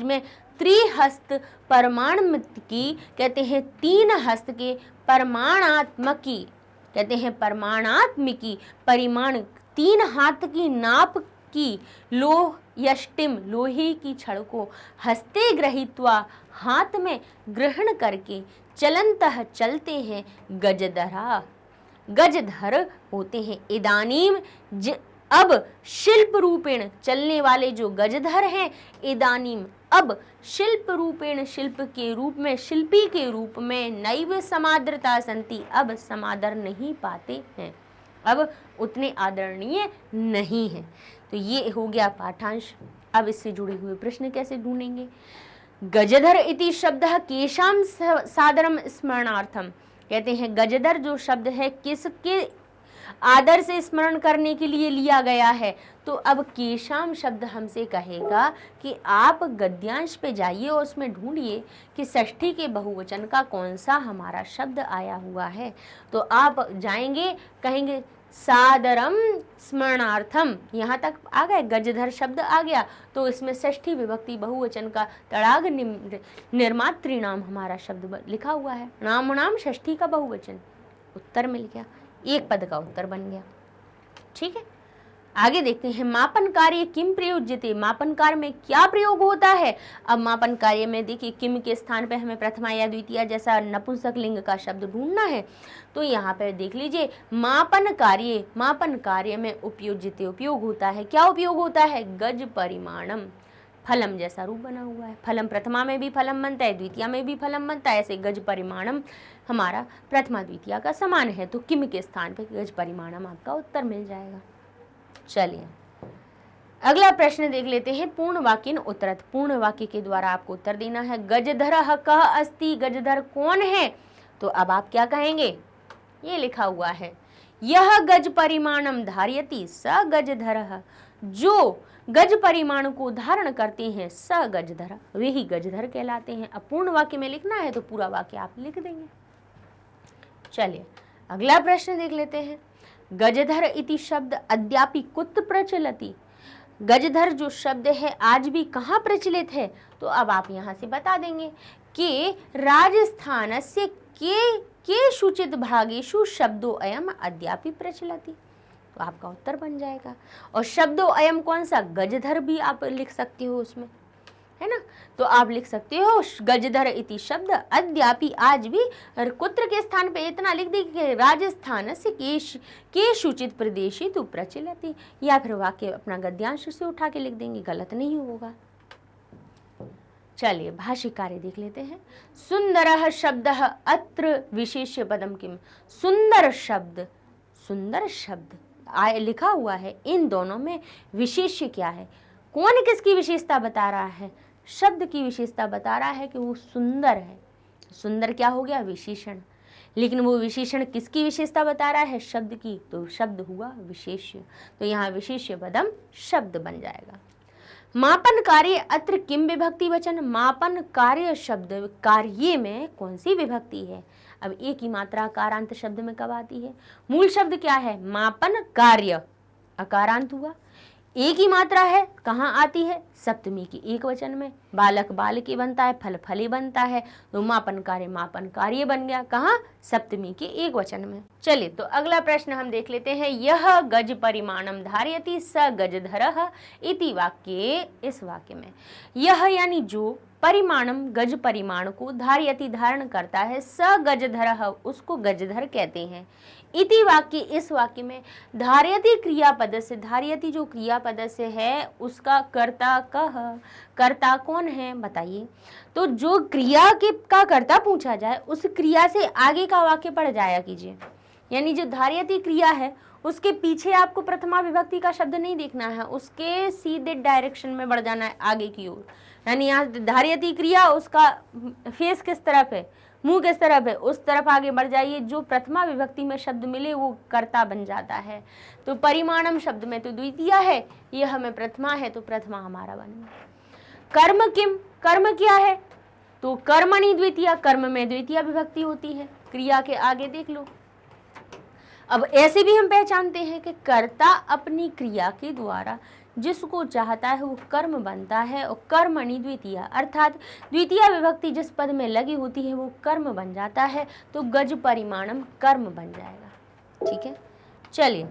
में त्रिहस्त परमाणुकी, कहते हैं तीन हस्त के परमाणात्मकी, कहते हैं परमाणात्मिकी, परिमाण तीन हाथ की नाप की, लोह यष्टिम, लोहे की छड़ को हस्ते ग्रहीत्वा, हाथ में ग्रहण करके, चलंतः चलते हैं, गजधरा, गजधर होते हैं। इदानीम, अब शिल्प रूपेण, चलने वाले जो गजधर हैं, इदानीम अब शिल्प रूपेण, शिल्प के रूप में, शिल्पी के रूप में, नैव समादृता संति, अब समादर नहीं पाते हैं। अब उतने आदरणीय नहीं है। तो ये हो गया पाठांश। अब इससे जुड़े हुए प्रश्न कैसे ढूंढेंगे। गजधर इति शब्द केशाम सादरम स्मरणार्थम, कहते हैं गजधर जो शब्द है किसके आदर से स्मरण करने के लिए लिया गया है। तो अब केशाम शब्द हमसे कहेगा कि आप गद्यांश पे जाइए और उसमें ढूंढिए कि षष्ठी के बहुवचन का कौन सा हमारा शब्द आया हुआ है। तो आप जाएंगे, कहेंगे सादरम स्मरणार्थम, यहाँ तक आ गए, गजधर शब्द आ गया, तो इसमें षष्ठी विभक्ति बहुवचन का तड़ाग निर्मातृनाम हमारा शब्द लिखा हुआ है, नाम नाम षष्ठी का बहुवचन, उत्तर मिल गया, एक पद का उत्तर बन गया। ठीक है, आगे देखते हैं मापन कार्य किम प्रयुज्यते, मापन कार्य में क्या प्रयोग होता है। अब मापन कार्य में देखिए किम के स्थान पे हमें प्रथमा या द्वितीय जैसा नपुंसक लिंग का शब्द ढूंढना है। तो यहाँ पे देख लीजिए मापन कार्य में उपयुज्यते उपयोग होता है। क्या उपयोग होता है, गज परिमाणम, फलम जैसा रूप बना हुआ है। फलम प्रथमा में भी फलम बनता है, द्वितीय में भी फलम बनता है, ऐसे गज परिमाणम हमारा प्रथमा द्वितीय का समान है। तो किम के स्थान पे गज परिमाणम आपका उत्तर मिल जाएगा। चलिए अगला प्रश्न देख लेते हैं। पूर्ण वाक्य उत्तरत, पूर्ण वाक्य के द्वारा आपको उत्तर देना है। गजधर कह अस्ति, गजधर कौन है। तो अब आप क्या कहेंगे, ये लिखा हुआ है यह गज परिमाणम धारयति स गजधर, जो गज परिमाण को धारण करते हैं स गजधर, वे ही गजधर कहलाते हैं। अब पूर्ण वाक्य में लिखना है तो पूरा वाक्य आप लिख देंगे। चलिए अगला प्रश्न देख लेते हैं। गजधर इति शब्द अद्यापि कुत्र प्रचलति, गजधर जो शब्द है आज भी कहाँ प्रचलित है। तो अब आप यहाँ से बता देंगे कि राजस्थान से के सूचित भागेषु शब्दो अयम अद्यापि प्रचलति, तो आपका उत्तर बन जाएगा। और शब्दो अयम कौन सा, गजधर भी आप लिख सकते हो उसमें, है ना। तो आप लिख सकते हो गजधर इति शब्द अद्यापि आज भी, कुत्र के स्थान पे इतना लिख दीजिए राजस्थान से के सूचित प्रदेशी तो प्रचलति, या फिर वाक्य अपना गद्यांश से उठा के लिख देंगे, गलत नहीं होगा। चलिए भाष्यकार देख लेते हैं। सुंदरः शब्दः अत्र विशेष्य पदम किम, सुंदर शब्द लिखा हुआ है, इन दोनों में विशेष्य क्या है, कौन किसकी विशेषता बता रहा है, शब्द की विशेषता बता रहा है कि वो सुंदर है। सुंदर क्या हो गया, विशेषण, लेकिन वो विशेषण किसकी विशेषता बता रहा है, शब्द की, तो शब्द हुआ विशेष्य। तो यहाँ विशेष्य पदम शब्द बन जाएगा। मापन कार्य अत्र किम विभक्ति वचन, मापन कार्य शब्द कार्य में कौन सी विभक्ति है। अब एक ही मात्रा अकारांत शब्द में कब आती है, मूल शब्द क्या है, मापन कार्य, अकारांत हुआ, एक ही मात्रा है, कहाँ आती है, सप्तमी की एक वचन में, बालक बालके बनता है, फल फली बनता है, तो मापन कार्य बन गया, कहाँ, सप्तमी के एक वचन में। चलिए तो अगला प्रश्न हम देख लेते हैं। यह गज परिमाणम धारयति स गजधरः इति वाक्ये, इस वाक्य में यह यानी जो, परिमाणम गज परिमाण को, धारयति धारण करता है, स गजधरः उसको गजधर कहते हैं, इति वाक्य इस वाक्य में धारयति क्रियापद से, धारयति जो क्रियापद से है उसका कर्ता कह, कर्ता कौन है बताइए। तो जो क्रिया के का कर्ता पूछा जाए उस क्रिया से आगे का वाक्य पढ़ जाया कीजिए, यानी जो धारयति क्रिया है उसके पीछे आपको प्रथमा विभक्ति का शब्द नहीं देखना है, उसके सीधे डायरेक्शन में बढ़ जाना है आगे की ओर। यानी यहाँ धारयति क्रिया, उसका फेस किस तरफ है, मुंह किस तरफ है, उस तरफ आगे बढ़ जाइए, जो प्रथमा विभक्ति में शब्द मिले वो कर्ता बन जाता है। तो परिमाणम शब्द में तो द्वितीय है, यह हमें प्रथमा है, तो प्रथमा हमारा बन गया। कर्म किम, कर्म क्या है, तो कर्मणि द्वितीय, कर्म में द्वितीय विभक्ति होती है, क्रिया के आगे देख लो। अब ऐसे भी हम पहचानते हैं कि कर्ता अपनी क्रिया के द्वारा जिसको चाहता है वो कर्म बनता है, और कर्मणि द्वितीय अर्थात द्वितीय विभक्ति जिस पद में लगी होती है वो कर्म बन जाता है, तो गज परिमाणम कर्म बन जाएगा। ठीक है, चलिए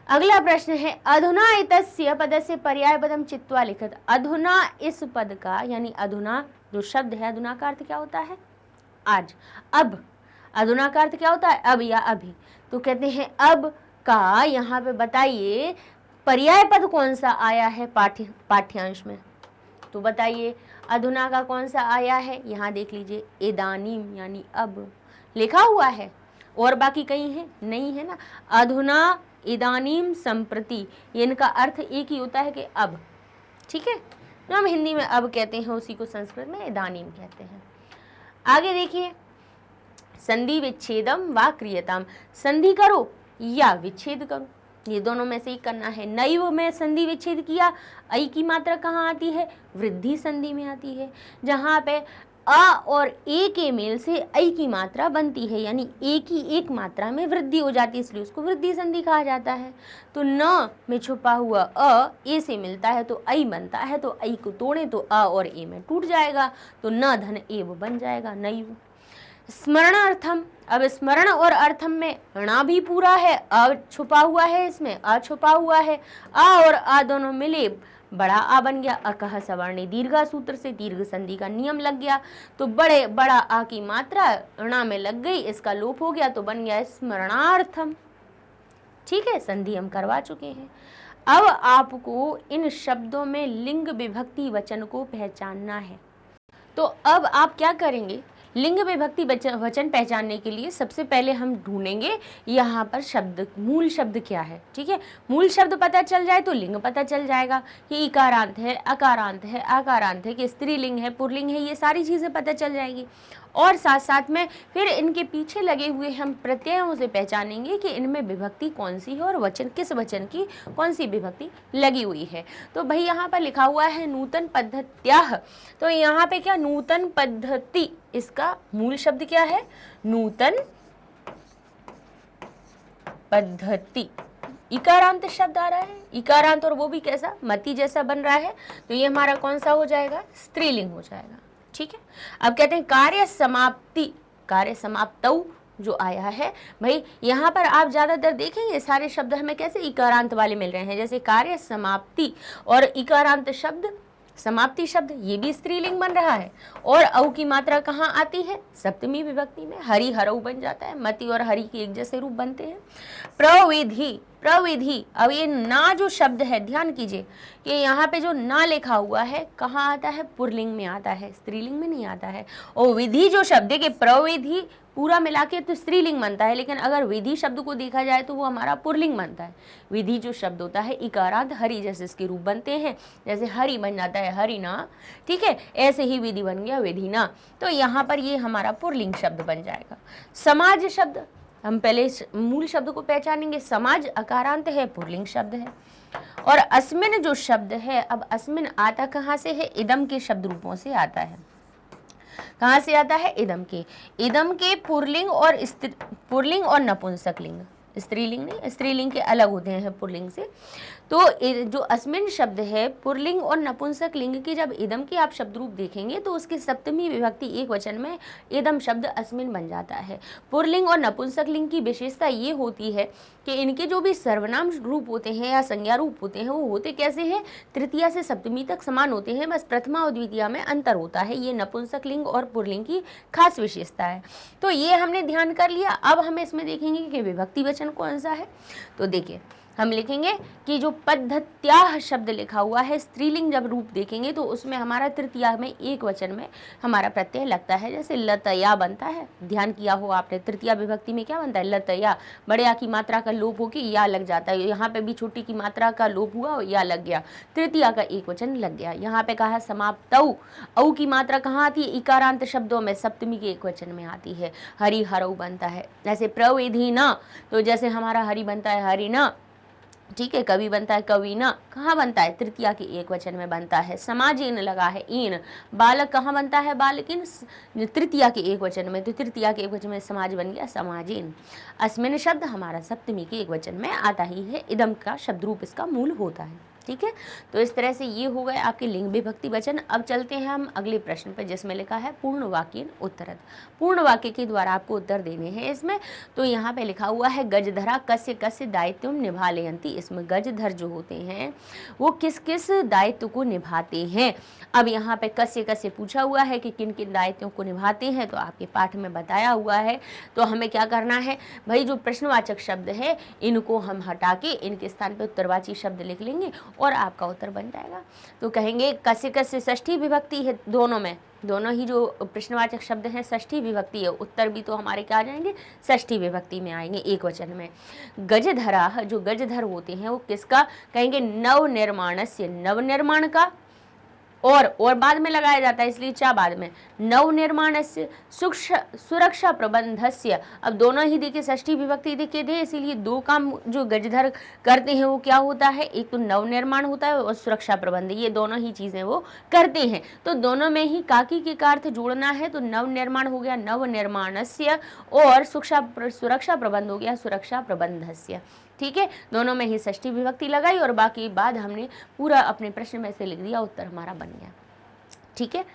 अगला प्रश्न है। अधुना एतस्य पदस्य पर्याय पदम चित्वा लिखत, अधुना इस पद का, यानी अधुना जो शब्द है, अधुना का अर्थ क्या होता है, आज, अब, अधुना का अर्थ क्या होता है, अब या अभी। तो कहते हैं अब का यहाँ पे बताइए पर्याय पद कौन सा आया है पाठ्यांश में, तो बताइए अधुना का कौन सा आया है, यहाँ देख लीजिए इदानीम यानी अब लिखा हुआ है, और बाकी कहीं है नहीं है ना। अधुना, इदानीम, संप्रति, ये इनका अर्थ एक ही होता है कि अब, ठीक है। जो हम हिंदी में अब कहते हैं उसी को संस्कृत में इदानीम कहते हैं। आगे देखिए, संधि विच्छेदम व क्रियताम, संधि करो या विच्छेद करो, ये दोनों में से ही करना है। नैव में संधि विच्छेद किया, ऐ की मात्रा कहाँ आती है? वृद्धि संधि में आती है, जहाँ पे अ और ए के मेल से ऐ की मात्रा बनती है, यानी ए की एक मात्रा में वृद्धि हो जाती है, इसलिए उसको वृद्धि संधि कहा जाता है। तो न में छुपा हुआ अ ए से मिलता है तो ऐ बनता है, तो ऐ को तोड़े तो अ और ए में टूट जाएगा, तो न धन एव बन जाएगा नैव। स्मरणार्थम, अब स्मरण और अर्थम में णा भी पूरा है, अ छुपा हुआ है, इसमें अ छुपा हुआ है, अ और आ दोनों मिले बड़ा आ बन गया। अकह सवर्णी दीर्घा सूत्र से दीर्घ संधि का नियम लग गया, तो बड़ा आ की मात्रा णा में लग गई, इसका लोप हो गया तो बन गया स्मरणार्थम। ठीक है, संधि हम करवा चुके हैं। अब आपको इन शब्दों में लिंग विभक्ति वचन को पहचानना है। तो अब आप क्या करेंगे? लिंग विभक्ति वचन पहचानने के लिए सबसे पहले हम ढूंढेंगे यहाँ पर शब्द, मूल शब्द क्या है। ठीक है, मूल शब्द पता चल जाए तो लिंग पता चल जाएगा कि इकारांत है, अकारांत है, आकारांत है, कि स्त्रीलिंग है, पुल्लिंग है, ये सारी चीज़ें पता चल जाएगी। और साथ साथ में फिर इनके पीछे लगे हुए हम प्रत्ययों से पहचानेंगे कि इनमें विभक्ति कौन सी है और वचन, किस वचन की कौन सी विभक्ति लगी हुई है। तो भाई यहाँ पर लिखा हुआ है नूतन पद्धत्याः, तो यहाँ पे क्या नूतन पद्धति, इसका मूल शब्द क्या है? नूतन पद्धति। इकारांत शब्द आ रहा है, इकारांत, और वो भी कैसा? मति जैसा बन रहा है, तो ये हमारा कौन सा हो जाएगा? स्त्रीलिंग हो जाएगा। ठीक है, अब कहते हैं कार्य समाप्ति, कार्य समाप्तौ जो आया है, भाई यहाँ पर आप ज्यादातर देखेंगे सारे शब्द हमें कैसे इकारांत वाले मिल रहे हैं, जैसे कार्य समाप्ति और इकारांत शब्द, समाप्ति शब्द, ये भी स्त्रीलिंग बन रहा है। और औ की मात्रा कहाँ आती है? सप्तमी विभक्ति में, हरि हरऊ बन जाता है, मति और हरि के एक जैसे रूप बनते हैं। प्रविधि, प्रविधि, अब ये ना जो शब्द है, ध्यान कीजिए कि यहाँ पे जो ना लिखा हुआ है कहाँ आता है? पुल्लिंग में आता है, स्त्रीलिंग में नहीं आता है। और विधि जो शब्द है कि प्रविधि पूरा मिला के तो स्त्रीलिंग बनता है, लेकिन अगर विधि शब्द को देखा जाए तो वो हमारा पुल्लिंग बनता है। विधि जो शब्द होता है इकारांत हरि जैसे इसके रूप बनते हैं, जैसे हरि बन जाता है हरिना, ठीक है, ऐसे ही विधि बन गया विधिना, तो यहाँ पर ये हमारा पुल्लिंग शब्द बन जाएगा। समाज शब्द, हम पहले मूल शब्द को पहचानेंगे। समाज अकारांत है, पुल्लिंग शब्द है। और अस्मिन जो शब्द है, अब अस्मिन आता कहाँ से है? इदम के शब्द रूपों से आता है। कहाँ से आता है? इदम के। इदम के पुल्लिंग और नपुंसक लिंग, स्त्रीलिंग नहीं, स्त्रीलिंग के अलग होते हैं पुल्लिंग से। तो जो अस्मिन शब्द है पुल्लिंग और नपुंसक लिंग की जब इदम के आप शब्द रूप देखेंगे तो उसकी सप्तमी विभक्ति एक वचन में इदम शब्द अस्मिन बन जाता है। पुल्लिंग और नपुंसक लिंग की विशेषता ये होती है कि इनके जो भी सर्वनाम रूप होते हैं या संज्ञा रूप होते हैं वो होते कैसे हैं? तृतीया से सप्तमी तक समान होते हैं, बस प्रथमा और द्वितीया में अंतर होता है। ये नपुंसक लिंग और पुल्लिंग की खास विशेषता है। तो ये हमने ध्यान कर लिया। अब हम इसमें देखेंगे कि विभक्ति वचन कौन सा है। तो देखिए हम लिखेंगे कि जो पद्धत्याः शब्द लिखा हुआ है, स्त्रीलिंग जब रूप देखेंगे तो उसमें हमारा तृतीया में एक वचन में हमारा प्रत्यय लगता है, जैसे लतया बनता है। ध्यान किया हो आपने, तृतीया विभक्ति में क्या बनता है? लतया, बड़े आ की मात्रा का लोप होकर या लग जाता है। यहाँ पे भी छोटी की मात्रा का लोप हुआ या लग गया, तृतीया का एक वचन लग गया। यहाँ पे कहा समाप्तौ, औ की मात्रा कहाँ आती है? इकारांत शब्दों में सप्तमी के एक वचन में आती है। हरि हरऊ बनता है। जैसे प्रविधिना, तो जैसे हमारा हरि बनता है हरिना, ठीक है, कवि बनता है कविना, कहाँ बनता है? तृतीया के एक वचन में बनता है। समाजीन लगा है इन, बालक कहाँ बनता है? बालकिन, तृतीया के एक वचन में, तो तृतीया के एक वचन में समाज बन गया समाजीन। अस्मिन शब्द हमारा सप्तमी के एक वचन में आता ही है, इदम का शब्द रूप इसका मूल होता है। ठीक है, तो इस तरह से ये हो गए आपके लिंग विभक्ति वचन। अब चलते हैं हम अगले प्रश्न पर जिसमें लिखा है पूर्ण वाक्य उत्तरद। पूर्ण वाक्य के द्वारा आपको उत्तर देने हैं इसमें। तो यहाँ पे लिखा हुआ है गजधरा कस्य कस्य दायित्व निभालयन्ति। इसमें गजधर जो होते हैं वो किस किस दायित्व को निभाते हैं। अब यहाँ पे कस्य कस्य पूछा हुआ है कि किन किन दायित्वों को निभाते हैं, तो आपके पाठ में बताया हुआ है। तो हमें क्या करना है भाई, जो प्रश्नवाचक शब्द है इनको हम हटा के इनके स्थान पर उत्तरवाची शब्द लिख लेंगे और आपका उत्तर बन जाएगा। तो कहेंगे कस्य कस्य षष्ठी विभक्ति है दोनों में, दोनों ही जो प्रश्नवाचक शब्द हैं षष्ठी विभक्ति है, उत्तर भी तो हमारे क्या आ जाएंगे, षष्ठी विभक्ति में आएंगे, एक वचन में। गजधरा, जो गजधर होते हैं वो किसका, कहेंगे नवनिर्माणस्य, नवनिर्माण का, और बाद में लगाया जाता है इसलिए चा बाद में, नवनिर्माणस्य सुरक्षा प्रबंधस्य। अब दोनों ही देखिए षष्ठी विभक्ति देखिए दे, इसीलिए दो काम जो गजधर करते हैं वो क्या होता है, एक तो नवनिर्माण होता है और सुरक्षा प्रबंध, ये दोनों ही चीजें वो करते हैं। तो दोनों में ही काकी के का अर्थ जोड़ना है, तो नवनिर्माण हो गया नवनिर्माणस्य और सुरक्षा प्रबंध हो गया सुरक्षा प्रबंधस्य। ठीक है, दोनों में ही षष्ठी विभक्ति लगाई और बाकी बाद हमने पूरा अपने प्रश्न में से लिख दिया, उत्तर हमारा बन गया। ठीक है,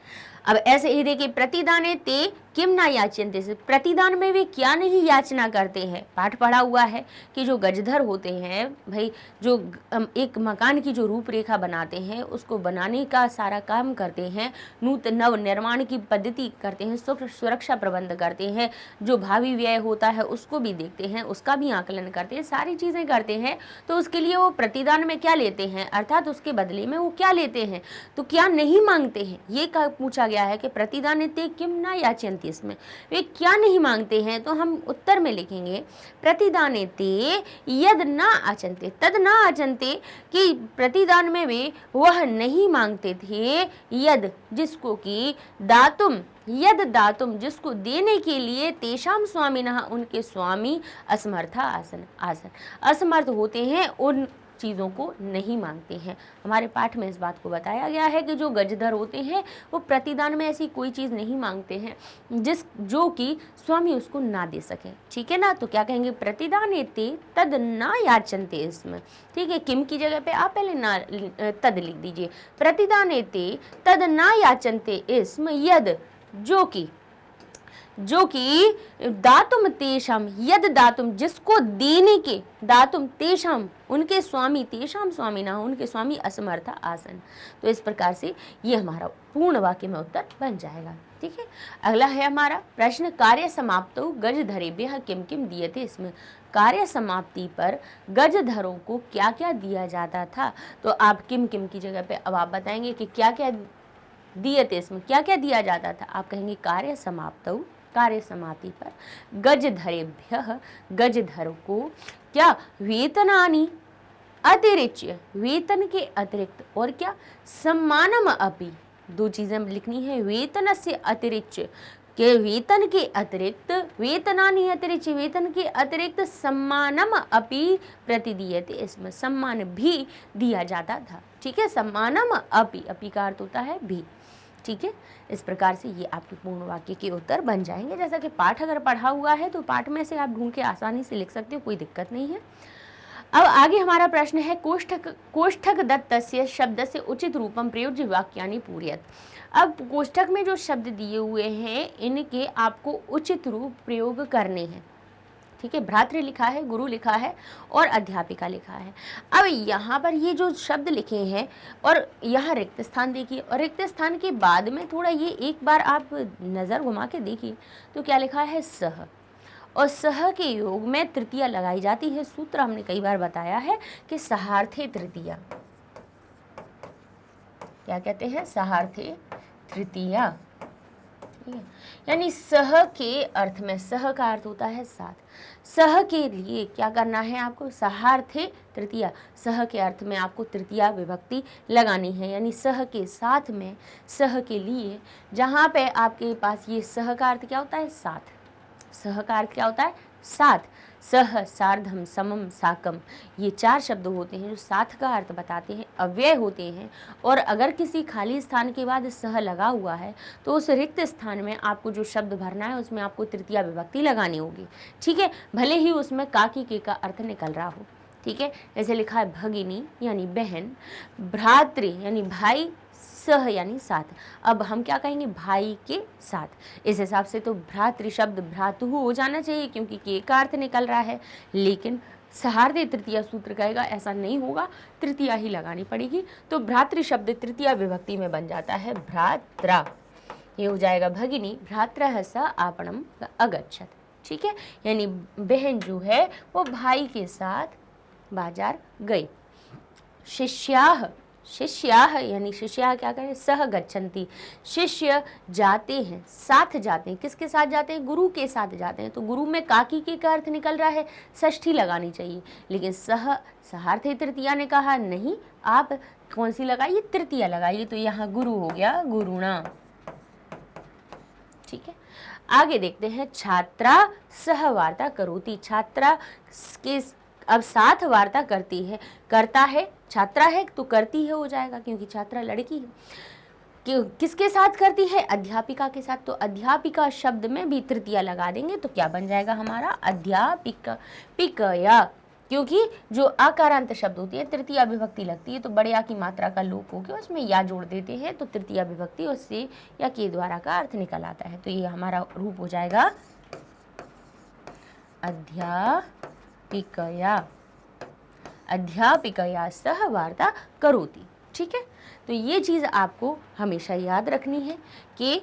अब ऐसे ही देखिए प्रतिदाने ते किम ना याचनते, से प्रतिदान में वे क्या नहीं याचना करते हैं। पाठ पढ़ा हुआ है कि जो गजधर होते हैं भाई, जो एक मकान की जो रूपरेखा बनाते हैं उसको बनाने का सारा काम करते हैं, नूतन नव निर्माण की पद्धति करते हैं, सुरक्षा प्रबंध करते हैं, जो भावी व्यय होता है उसको भी देखते हैं, उसका भी आकलन करते हैं, सारी चीज़ें करते हैं। तो उसके लिए वो प्रतिदान में क्या लेते हैं, अर्थात उसके बदले में वो क्या लेते हैं, तो क्या नहीं मांगते हैं, ये पूछा गया है कि प्रतिदान ते किम ना याचन्ति, इसमें वे क्या नहीं मांगते हैं। तो हम उत्तर में लिखेंगे प्रतिदाने ते यद ना आचन्ते तद ना आचन्ते, कि प्रतिदान में वे वह नहीं मांगते थे, यद जिसको कि दातुम, यद दातुम जिसको देने के लिए, तेषाम स्वामिनः उनके स्वामी, असमर्था आसन, असमर्थ होते हैं, उन चीज़ों को नहीं मांगते हैं। हमारे पाठ में इस बात को बताया गया है कि जो गजधर होते हैं वो प्रतिदान में ऐसी कोई चीज़ नहीं मांगते हैं जो कि स्वामी उसको ना दे सके। ठीक है ना, तो क्या कहेंगे प्रतिदान ते तद ना याचन्ते, इसमें ठीक है, किम की जगह पे आप पहले ना तद लिख दीजिए, प्रतिदान ते तद ना याचन्ते, इसमें यद जो कि दातुम तेषाम, यद दातुम जिसको देने के, दातुम तेषाम उनके स्वामी, तेषाम स्वामी ना उनके स्वामी, असमर्था आसन। तो इस प्रकार से ये हमारा पूर्ण वाक्य में उत्तर बन जाएगा। ठीक है, अगला है हमारा प्रश्न, कार्य समाप्तो गजधरेभ्यः किम किम दीयते। इसमें कार्य समाप्ति पर गजधरों को क्या क्या दिया जाता था। तो आप किम किम की जगह पे अब आप बताएंगे कि क्या क्या दिए थे, इसमें क्या क्या दिया जाता था। आप कहेंगे कार्य समाप्तौ, कार्य समाप्ति पर गजधरेभ्यः गजधर को क्या, वेतनानि अतिरिच्य, वेतन के अतिरिक्त, और क्या सम्मानम अपि, दो चीजें लिखनी है, वेतन से अतिरिक्त के वेतन के अतिरिक्त, वेतनानि अतिरिच्य वेतन के अतिरिक्त, सम्मानम अपि प्रतिदीयते, इसमें सम्मान भी दिया जाता था। ठीक है, सम्मानम अपि का अर्थ होता है भी। ठीक है, इस प्रकार से ये आपके पूर्ण वाक्य के उत्तर बन जाएंगे। जैसा कि पाठ अगर पढ़ा हुआ है तो पाठ में से आप ढूंढ के आसानी से लिख सकते हो, कोई दिक्कत नहीं है। अब आगे हमारा प्रश्न है, कोष्ठक दत्तस्य शब्दस्य उचित रूपम प्रयोज्य वाक्यानि पूरयत। अब कोष्ठक में जो शब्द दिए हुए हैं इनके आपको उचित रूप प्रयोग करने हैं। ठीक है, भ्रातृ लिखा है, गुरु लिखा है और अध्यापिका लिखा है। अब यहाँ पर ये जो शब्द लिखे हैं और यहाँ रिक्त स्थान देखिए, और रिक्त स्थान के बाद में थोड़ा ये एक बार आप नज़र घुमा के देखिए तो क्या लिखा है, सह, और सह के योग में तृतीया लगाई जाती है। सूत्र हमने कई बार बताया है कि सहार्थे तृतीया, क्या कहते हैं, सहार्थे तृतीया। ठीक है, यानी सह के अर्थ में, सह का अर्थ होता है साथ, सह के लिए क्या करना है आपको, सहार्थे तृतीया, सह के अर्थ में आपको तृतीया विभक्ति लगानी है, यानी सह के साथ में, सह के लिए, जहाँ पे आपके पास ये सह का अर्थ क्या होता है, साथ, सह का अर्थ क्या होता है, साथ, सह, सार्धम, समम, साकम, ये चार शब्द होते हैं जो साथ का अर्थ बताते हैं, अव्यय होते हैं। और अगर किसी खाली स्थान के बाद सह लगा हुआ है तो उस रिक्त स्थान में आपको जो शब्द भरना है उसमें आपको तृतीया विभक्ति लगानी होगी। ठीक है, भले ही उसमें काकी के का अर्थ निकल रहा हो। ठीक है, जैसे लिखा है भगिनी यानी बहन, भ्रातृ यानी भाई, सह यानी साथ। अब हम क्या कहेंगे, भाई के साथ। इस हिसाब से तो भ्रातृ शब्द भ्रातु हो जाना चाहिए क्योंकि के का अर्थ निकल रहा है, लेकिन सहार्थे तृतीया सूत्र कहेगा ऐसा नहीं होगा, तृतीया ही लगानी पड़ेगी। तो भ्रातृ शब्द तृतीया विभक्ति में बन जाता है भ्रात्रा, ये हो जाएगा भगिनी भ्रात्रः स आपणम अगच्छत। ठीक है, यानी बहन जो है वो भाई के साथ बाजार गई। शिष्याः, शिष्याः यानी शिष्याः क्या करें, सह गच्छन्ति, शिष्य जाते हैं, साथ जाते हैं। किसके साथ जाते हैं, गुरु के साथ जाते हैं। तो गुरु में काकी के का अर्थ निकल रहा है, षष्ठी लगानी चाहिए, लेकिन सह सहार्थे तृतीया ने कहा नहीं, आप कौन सी लगाइए, तृतीया लगाइए। तो यहाँ गुरु हो गया गुरुणा। ठीक है, आगे देखते हैं, छात्रा सह वार्ता करोति, छात्रा के अब साथ वार्ता करती है, करता है, छात्रा है तो करती है हो जाएगा, क्योंकि छात्रा लड़की है। किसके साथ करती है, अध्यापिका के साथ। तो अध्यापिका शब्द में भी तृतीया लगा देंगे तो क्या बन जाएगा हमारा, अध्यापिका पिकया, क्योंकि जो आकारांत शब्द होती है तृतीया विभक्ति लगती है, तो बड़े या की मात्रा का लोप हो गया, उसमें या जोड़ देते हैं तो तृतीया विभक्ति उससे या के द्वारा का अर्थ निकल आता है। तो ये हमारा रूप हो जाएगा अध्यापिकया, अध्यापिकया सह वार्ता करोति। ठीक है, तो ये चीज़ आपको हमेशा याद रखनी है कि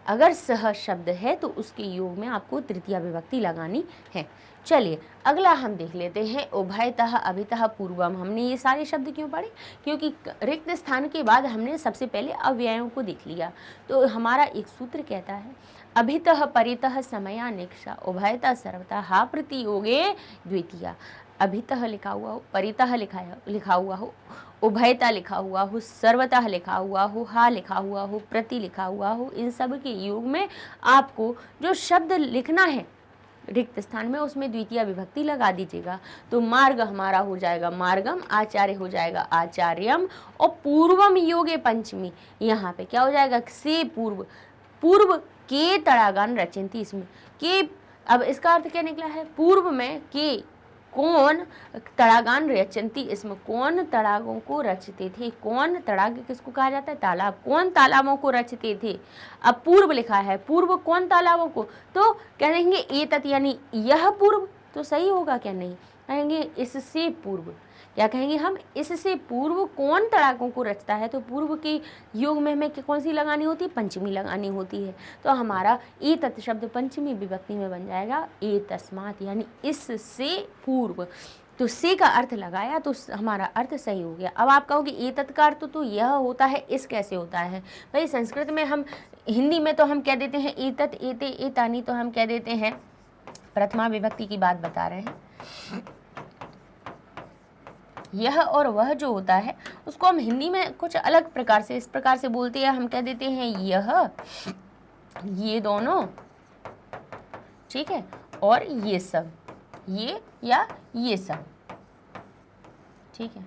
अगर सह शब्द है तो उसके योग में आपको तृतीया विभक्ति लगानी है। चलिए अगला हम देख लेते हैं, उभयतः अभितः पूर्वम। हमने ये सारे शब्द क्यों पढ़े, क्योंकि रिक्त स्थान के बाद हमने सबसे पहले अव्ययों को देख लिया। तो हमारा एक सूत्र कहता है, अभितः परितः समयानेक्षा उभयतः सर्वतः हा प्रतियोगे द्वितीया। अभितः लिखा हुआ हो, परितः लिखा हुआ हो, उभयता लिखा हुआ हो, सर्वतः लिखा हुआ हो, हा लिखा हुआ हो, प्रति लिखा हुआ हो, इन सब के योग में आपको जो शब्द लिखना है रिक्त स्थान में उसमें द्वितीय विभक्ति लगा दीजिएगा। तो मार्ग हमारा हो जाएगा मार्गम, आचार्य हो जाएगा आचार्यम, और पूर्वम योगे पंचमी, यहाँ पे क्या हो जाएगा, से पूर्व, पूर्व के तड़ागान रचयन्ति। इसमें के, अब इसका अर्थ क्या निकला है, पूर्व में के कौन तड़ागान रचयन्ति, इसमें कौन तड़ागों को रचते थे। कौन तड़ाग किसको कहा जाता है, तालाब, कौन तालाबों को रचते थे। अब पूर्व लिखा है, पूर्व कौन तालाबों को, तो कहेंगे एतत् यानी यह पूर्व, तो सही होगा क्या, नहीं कहेंगे इससे पूर्व, क्या कहेंगे हम, इससे पूर्व कौन तड़ाकों को रचता है। तो पूर्व के योग में हमें कौन सी लगानी होती है, पंचमी लगानी होती है। तो हमारा एतत् शब्द पंचमी विभक्ति में बन जाएगा एतस्मात्, यानी इससे पूर्व। तो से का अर्थ लगाया तो हमारा अर्थ सही हो गया। अब आप कहोगे एतत् का अर्थ तो यह होता है, इस कैसे होता है भाई, संस्कृत में हम, हिंदी में तो हम कह देते हैं एतत् एते एतानि, तो हम कह देते हैं प्रथमा विभक्ति की बात बता रहे हैं। यह और वह जो होता है उसको हम हिंदी में कुछ अलग प्रकार से, इस प्रकार से बोलते हैं, हम कह देते हैं यह, ये दोनों, ठीक है, और ये सब, ये या ये सब, ठीक है।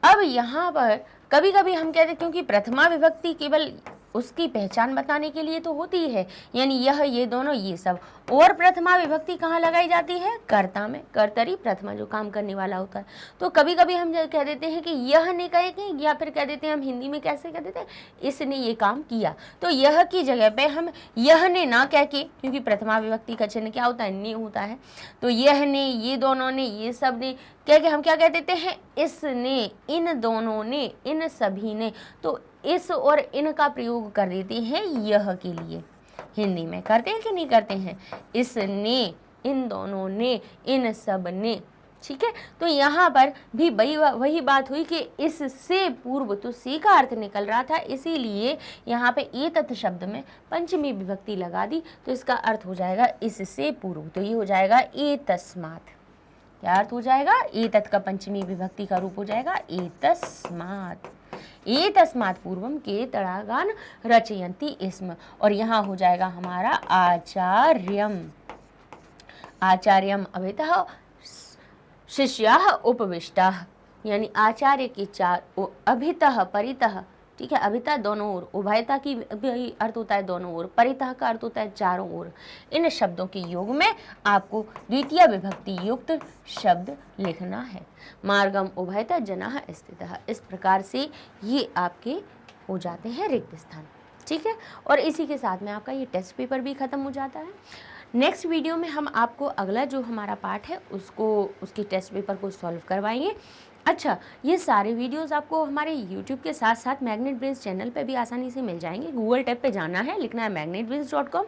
अब यहाँ पर कभी कभी हम कहते हैं, क्योंकि प्रथमा विभक्ति केवल उसकी पहचान बताने के लिए तो होती है, यानी यह, ये दोनों, ये सब, और प्रथमा विभक्ति कहाँ लगाई जाती है, कर्ता में, कर्तरी प्रथमा जो काम करने वाला होता है। तो कभी कभी हम कह देते हैं कि यह ने कहे, या फिर कह देते हैं हम हिंदी में कैसे कह देते हैं, इसने ये काम किया। तो यह की जगह पे हम यह ने ना कह के, क्योंकि प्रथमा विभक्ति का चिन्ह क्या होता है, ने होता है, तो यह ने, ये दोनों ने, ये सब ने कह के हम क्या कह देते हैं, इसने, इन दोनों ने, इन सभी ने। तो इस और इन का प्रयोग कर देते हैं यह के लिए। हिंदी में करते हैं कि नहीं करते हैं, इसने, इन दोनों ने, इन सब ने, ठीक है। तो यहाँ पर भी वही बात हुई कि इससे पूर्व, तो से का अर्थ निकल रहा था, इसीलिए यहाँ पे एतत् शब्द में पंचमी विभक्ति लगा दी, तो इसका अर्थ हो जाएगा इससे पूर्व। तो ये हो जाएगा एतस्मात्, क्या अर्थ हो जाएगा, एतत् का पंचमी विभक्ति का रूप हो जाएगा एतस्मात्, एतस्मात् पूर्वम के तड़ागान रचयन्ति इसम, और यहाँ हो जाएगा हमारा आचार्यम, आचार्यम अभितः शिष्याः उपविष्टाः, यानी आचार्य के चार, अभितः परितः, ठीक है, अभितः दोनों ओर, उभयता की अर्थ होता है दोनों ओर, परितः का अर्थ होता है चारों ओर। इन शब्दों के योग में आपको द्वितीय विभक्ति युक्त शब्द लिखना है। मार्गम उभयतः जनाः स्थितः, इस प्रकार से ये आपके हो जाते हैं रिक्त स्थान, ठीक है। और इसी के साथ में आपका ये टेस्ट पेपर भी ख़त्म हो जाता है। नेक्स्ट वीडियो में हम आपको अगला जो हमारा पार्ट है उसके टेस्ट पेपर को सॉल्व करवाएंगे। अच्छा, ये सारे वीडियोस आपको हमारे YouTube के साथ साथ मैग्नेट ब्रेन्स चैनल पे भी आसानी से मिल जाएंगे। गूगल टैब पे जाना है, लिखना है magnetbrains.com,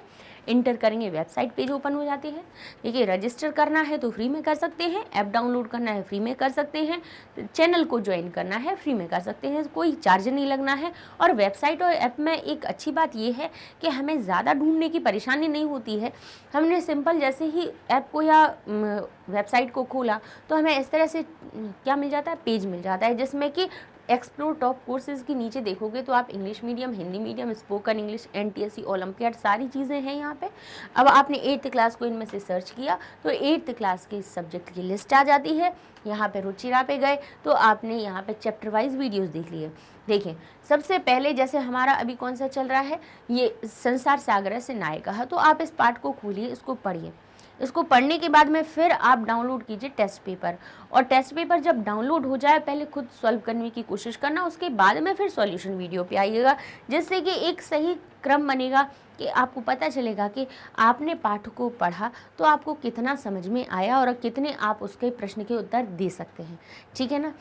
इंटर करेंगे वेबसाइट पेज ओपन हो जाती है। देखिए रजिस्टर करना है तो फ्री में कर सकते हैं, ऐप डाउनलोड करना है फ्री में कर सकते हैं, चैनल को ज्वाइन करना है फ्री में कर सकते हैं, कोई चार्ज नहीं लगना है। और वेबसाइट और ऐप में एक अच्छी बात ये है कि हमें ज़्यादा ढूंढने की परेशानी नहीं होती है। हमने सिंपल जैसे ही ऐप को या वेबसाइट को खोला तो हमें इस तरह से क्या मिल जाता है, पेज मिल जाता है जिसमें कि एक्सप्लोर टॉप कोर्सेज़ के नीचे देखोगे तो आप English medium, Hindi medium, spoken English, NTSC, olympiad सारी चीज़ें हैं यहाँ पे। अब आपने 8th क्लास को इनमें से सर्च किया तो 8th क्लास के सब्जेक्ट की लिस्ट आ जाती है। यहाँ पे रुचिरा पे गए तो आपने यहाँ पे चैप्टर वाइज वीडियोस देख लिए। देखिए सबसे पहले जैसे हमारा अभी कौन सा चल रहा है, ये संसार सागर से नायिका, तो आप इस पार्ट को खोलिए, इसको पढ़िए। इसको पढ़ने के बाद में फिर आप डाउनलोड कीजिए टेस्ट पेपर, और टेस्ट पेपर जब डाउनलोड हो जाए पहले खुद सॉल्व करने की कोशिश करना, उसके बाद में फिर सॉल्यूशन वीडियो पे आइएगा, जिससे कि एक सही क्रम बनेगा कि आपको पता चलेगा कि आपने पाठ को पढ़ा तो आपको कितना समझ में आया और कितने आप उसके प्रश्न के उत्तर दे सकते हैं। ठीक है ना,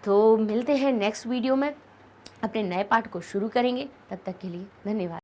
तो मिलते हैं नेक्स्ट वीडियो में, अपने नए पाठ को शुरू करेंगे। तब तक के लिए धन्यवाद।